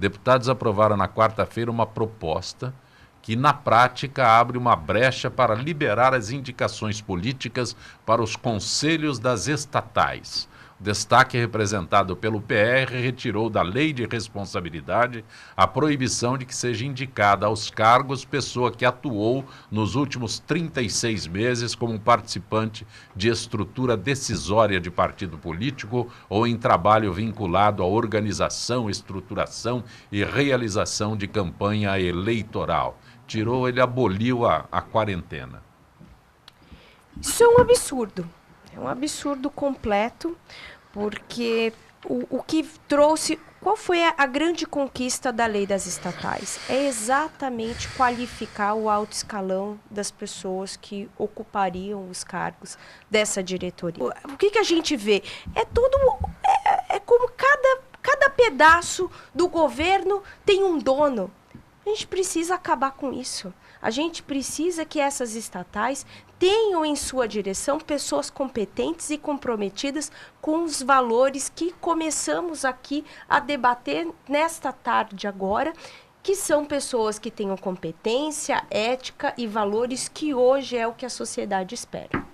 Deputados aprovaram na quarta-feira uma proposta que, na prática, abre uma brecha para liberar as indicações políticas para os conselhos das estatais. O destaque representado pelo PR retirou da Lei de Responsabilidade a proibição de que seja indicada aos cargos pessoa que atuou nos últimos 36 meses como participante de estrutura decisória de partido político ou em trabalho vinculado à organização, estruturação e realização de campanha eleitoral. Ele aboliu a quarentena. Isso é um absurdo. É um absurdo completo, porque o que trouxe... Qual foi a grande conquista da lei das estatais? É exatamente qualificar o alto escalão das pessoas que ocupariam os cargos dessa diretoria. O que a gente vê? É como cada pedaço do governo tem um dono. A gente precisa acabar com isso. A gente precisa que essas estatais tenham em sua direção pessoas competentes e comprometidas com os valores que começamos aqui a debater nesta tarde agora, que são pessoas que tenham competência, ética e valores, que hoje é o que a sociedade espera.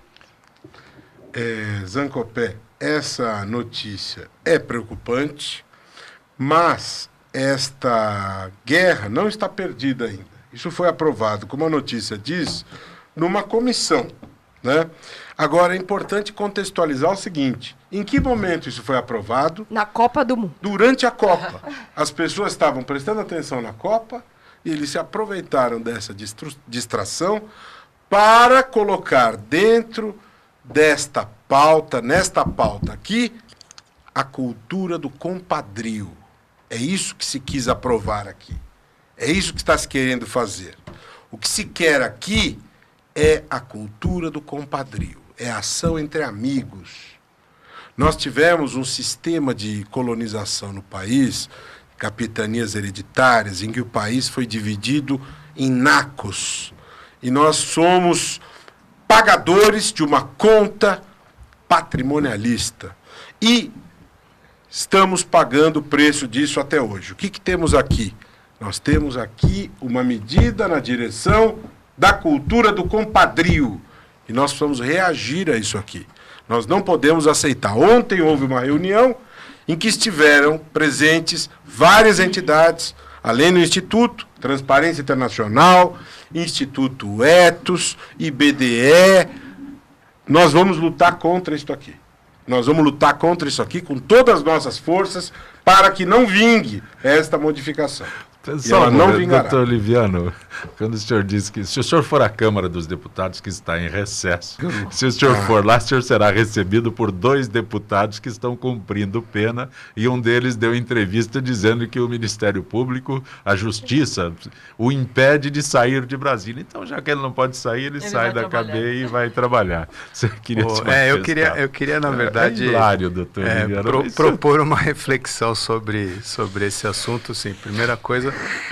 Zancopé, essa notícia é preocupante, mas esta guerra não está perdida ainda. Isso foi aprovado, como a notícia diz, numa comissão, né? Agora, é importante contextualizar o seguinte: em que momento isso foi aprovado? Na Copa do Mundo. Durante a Copa. As pessoas estavam prestando atenção na Copa e eles se aproveitaram dessa distração para colocar dentro desta pauta, nesta pauta aqui, a cultura do compadrio. É isso que se quis aprovar aqui. É isso que está se querendo fazer. O que se quer aqui é a cultura do compadrio. É a ação entre amigos. Nós tivemos um sistema de colonização no país, capitanias hereditárias, em que o país foi dividido em nacos. E nós somos pagadores de uma conta patrimonialista. E estamos pagando o preço disso até hoje. O que temos aqui? Nós temos aqui uma medida na direção da cultura do compadrio. E nós precisamos reagir a isso aqui. Nós não podemos aceitar. Ontem houve uma reunião em que estiveram presentes várias entidades, além do Instituto Transparência Internacional, Instituto Etos, IBDE. Nós vamos lutar contra isso aqui. Nós vamos lutar contra isso aqui com todas as nossas forças para que não vingue esta modificação. Só não vingará. Doutor Liviano, quando o senhor disse que se o senhor for à Câmara dos Deputados, que está em recesso, se o senhor for lá, o senhor será recebido por 2 deputados que estão cumprindo pena, e um deles deu entrevista dizendo que o Ministério Público, a Justiça, o impede de sair de Brasília. Então, já que ele não pode sair, ele sai da cadeia e vai trabalhar. Você queria eu queria, na verdade, hilário, doutor Liviano, propor uma reflexão sobre esse assunto. Sim, primeira coisa,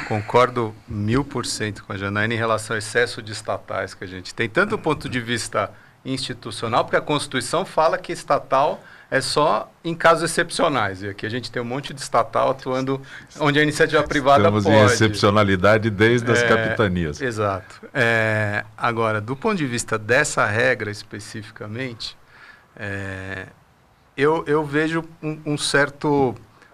concordo 1000% com a Janaína em relação ao excesso de estatais que a gente tem, tanto do ponto de vista institucional, porque a Constituição fala que estatal é só em casos excepcionais, e aqui a gente tem um monte de estatal atuando onde a iniciativa privada Estamos pode. Estamos em excepcionalidade desde as capitanias. Exato. Agora, do ponto de vista dessa regra especificamente, eu vejo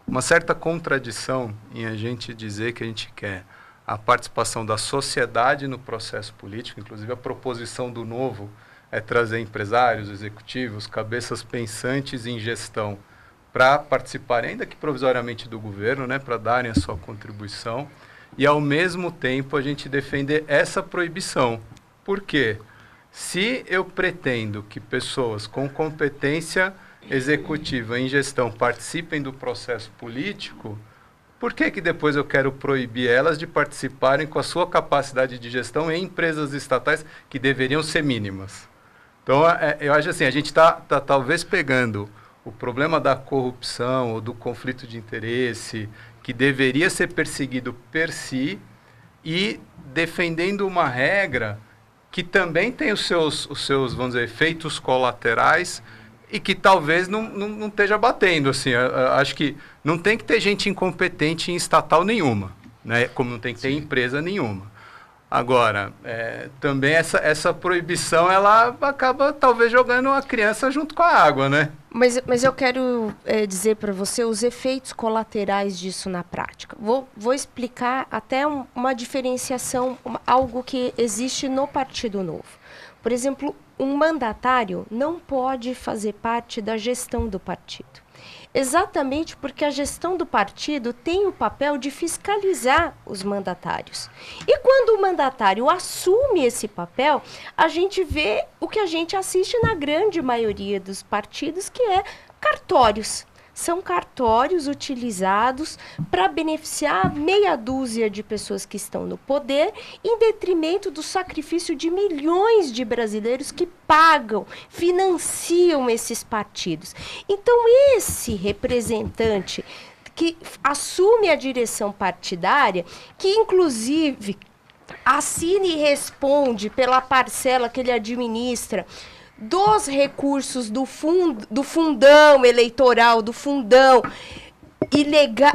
uma certa contradição em a gente dizer que a gente quer a participação da sociedade no processo político. Inclusive, a proposição do Novo é trazer empresários, executivos, cabeças pensantes em gestão para participarem, ainda que provisoriamente, do governo, né, para darem a sua contribuição, e, ao mesmo tempo, a gente defender essa proibição. Por quê? Se eu pretendo que pessoas com competência executiva em gestão participem do processo político, por que depois eu quero proibir elas de participarem com a sua capacidade de gestão em empresas estatais que deveriam ser mínimas? Então, eu acho assim, a gente está talvez pegando o problema da corrupção ou do conflito de interesse, que deveria ser perseguido per si, e defendendo uma regra que também tem os seus, vamos dizer, efeitos colaterais, e que talvez não esteja batendo. Assim, acho que não tem que ter gente incompetente em estatal nenhuma, né? Como não tem que ter empresa nenhuma. Agora, também essa proibição, ela acaba talvez jogando a criança junto com a água, né? Mas eu quero dizer para você os efeitos colaterais disso na prática. Vou explicar até uma diferenciação, algo que existe no Partido Novo. Por exemplo, um mandatário não pode fazer parte da gestão do partido. Exatamente porque a gestão do partido tem o papel de fiscalizar os mandatários. E quando o mandatário assume esse papel, a gente vê o que a gente assiste na grande maioria dos partidos, que é cartórios. São cartórios utilizados para beneficiar meia dúzia de pessoas que estão no poder, em detrimento do sacrifício de milhões de brasileiros que pagam, financiam esses partidos. Então, esse representante que assume a direção partidária, que inclusive assina e responde pela parcela que ele administra dos recursos do fundão eleitoral, do fundão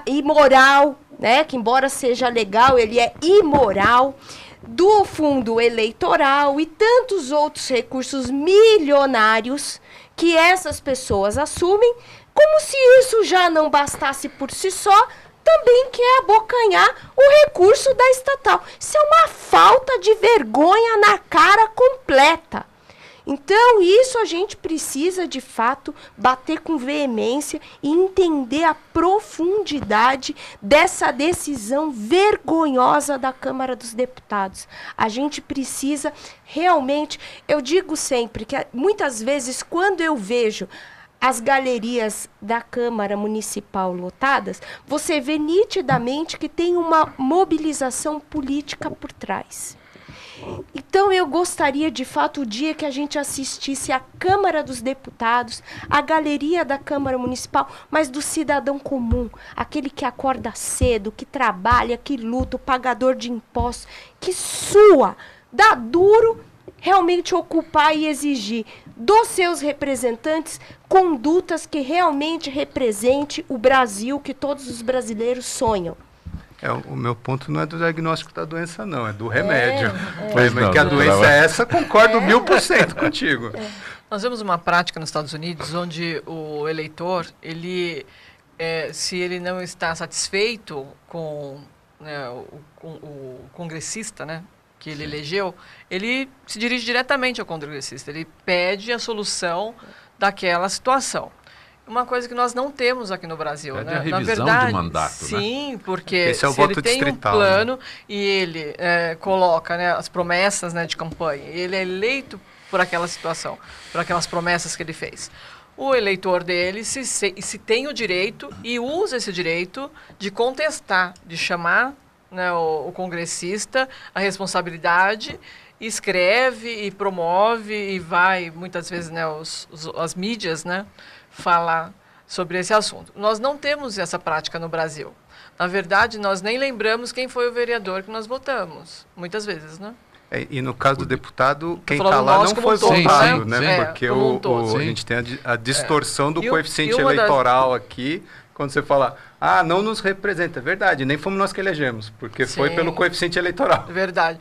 imoral, né? Que embora seja legal, ele é imoral, do fundo eleitoral e tantos outros recursos milionários que essas pessoas assumem, como se isso já não bastasse por si só, também quer abocanhar o recurso da estatal. Isso é uma falta de vergonha na cara completa. Então, isso a gente precisa, de fato, bater com veemência e entender a profundidade dessa decisão vergonhosa da Câmara dos Deputados. A gente precisa realmente... Eu digo sempre que, muitas vezes, quando eu vejo as galerias da Câmara Municipal lotadas, você vê nitidamente que tem uma mobilização política por trás. Então, eu gostaria, de fato, o dia que a gente assistisse à Câmara dos Deputados, à galeria da Câmara Municipal, mas do cidadão comum, aquele que acorda cedo, que trabalha, que luta, o pagador de impostos, que sua, dá duro, realmente ocupar e exigir dos seus representantes condutas que realmente representem o Brasil que todos os brasileiros sonham. O meu ponto não é do diagnóstico da doença, não, é do remédio. Pois não, que a doença é essa, concordo 1000% contigo. Nós vemos uma prática nos Estados Unidos onde o eleitor, se ele não está satisfeito com, né, o congressista, né, que ele elegeu, ele se dirige diretamente ao congressista, ele pede a solução daquela situação. Uma coisa que nós não temos aqui no Brasil, é né? A revisão Na verdade, de mandato, sim, né? porque esse é o se voto ele tem distrital, um plano, né? e ele coloca, né, as promessas, né, de campanha, ele é eleito por aquela situação, por aquelas promessas que ele fez. O eleitor dele se tem o direito e usa esse direito de contestar, de chamar, né, o congressista a responsabilidade, escreve e promove e vai, muitas vezes, né, as mídias, né, falar sobre esse assunto. Nós não temos essa prática no Brasil. Na verdade, nós nem lembramos quem foi o vereador que nós votamos, muitas vezes, né? E no caso do deputado, quem falando está lá nós não como foi um todo, votado, né? né? Sim. Porque como um todo. a gente tem a distorção do E coeficiente uma das- eleitoral aqui, quando você fala, não nos representa. É verdade, nem fomos nós que elegemos, porque foi Sim. pelo coeficiente eleitoral. Verdade.